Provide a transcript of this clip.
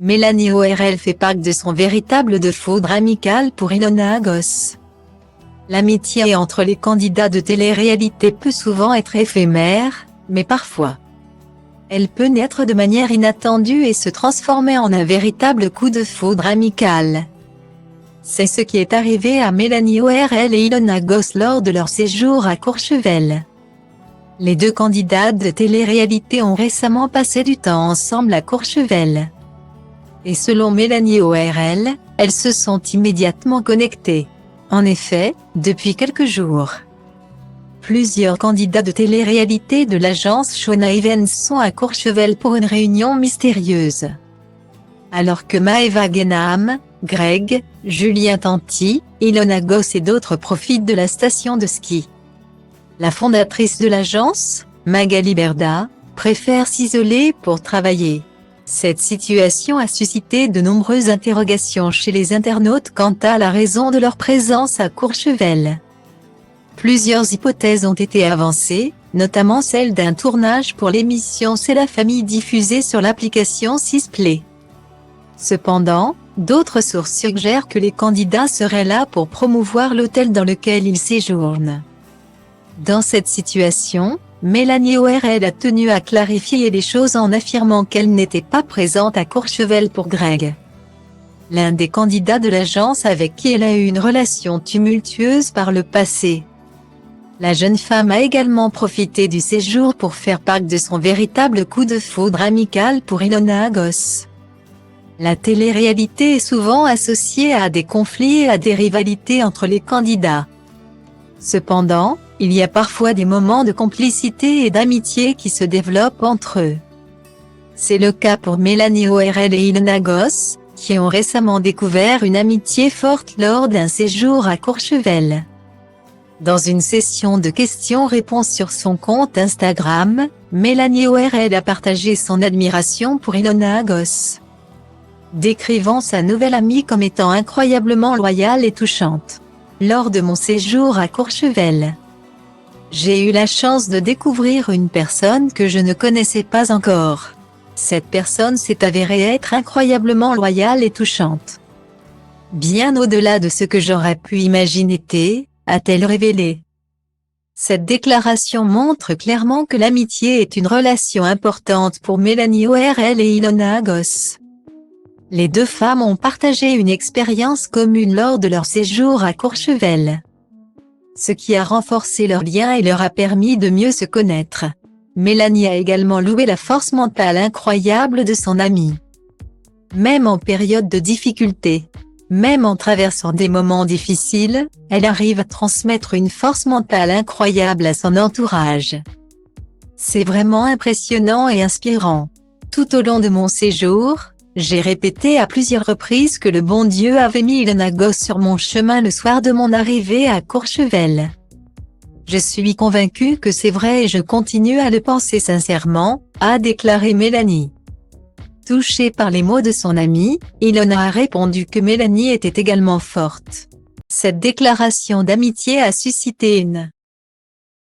Mélanie ORL fait part de son véritable de foudre amicale pour Ilona Agos. L'amitié entre les candidats de télé-réalité peut souvent être éphémère, mais parfois, elle peut naître de manière inattendue et se transformer en un véritable coup de foudre amical. C'est ce qui est arrivé à Mélanie ORL et Ilona Agos lors de leur séjour à Courchevel. Les deux candidats de télé-réalité ont récemment passé du temps ensemble à Courchevel. Et selon Mélanie ORL, elles se sont immédiatement connectées. En effet, depuis quelques jours, plusieurs candidats de télé-réalité de l'agence Shona Evans sont à Courchevel pour une réunion mystérieuse. Alors que Maëva Guénam, Greg, Julien Tanti, Ilona Agos et d'autres profitent de la station de ski. La fondatrice de l'agence, Magali Berda, préfère s'isoler pour travailler. Cette situation a suscité de nombreuses interrogations chez les internautes quant à la raison de leur présence à Courchevel. Plusieurs hypothèses ont été avancées, notamment celle d'un tournage pour l'émission C'est la famille diffusée sur l'application Sisplay. Cependant, d'autres sources suggèrent que les candidats seraient là pour promouvoir l'hôtel dans lequel ils séjournent. Dans cette situation, Mélanie ORL a tenu à clarifier les choses en affirmant qu'elle n'était pas présente à Courchevel pour Greg, l'un des candidats de l'agence avec qui elle a eu une relation tumultueuse par le passé. La jeune femme a également profité du séjour pour faire part de son véritable coup de foudre amical pour Ilona Agos. La télé-réalité est souvent associée à des conflits et à des rivalités entre les candidats. Cependant, il y a parfois des moments de complicité et d'amitié qui se développent entre eux. C'est le cas pour Mélanie ORL et Ilona Agos, qui ont récemment découvert une amitié forte lors d'un séjour à Courchevel. Dans une session de questions-réponses sur son compte Instagram, Mélanie ORL a partagé son admiration pour Ilona Agos, décrivant sa nouvelle amie comme étant incroyablement loyale et touchante. Lors de mon séjour à Courchevel, j'ai eu la chance de découvrir une personne que je ne connaissais pas encore. Cette personne s'est avérée être incroyablement loyale et touchante. Bien au-delà de ce que j'aurais pu imaginer, a-t-elle révélé. Cette déclaration montre clairement que l'amitié est une relation importante pour Mélanie ORL et Ilona Agos. Les deux femmes ont partagé une expérience commune lors de leur séjour à Courchevel, ce qui a renforcé leur lien et leur a permis de mieux se connaître. Mélanie a également loué la force mentale incroyable de son amie. Même en période de difficulté, même en traversant des moments difficiles, elle arrive à transmettre une force mentale incroyable à son entourage. C'est vraiment impressionnant et inspirant. Tout au long de mon séjour, j'ai répété à plusieurs reprises que le bon Dieu avait mis Ilona Agos sur mon chemin le soir de mon arrivée à Courchevel. Je suis convaincue que c'est vrai et je continue à le penser sincèrement, a déclaré Mélanie. Touchée par les mots de son amie, Ilona a répondu que Mélanie était également forte. Cette déclaration d'amitié a suscité une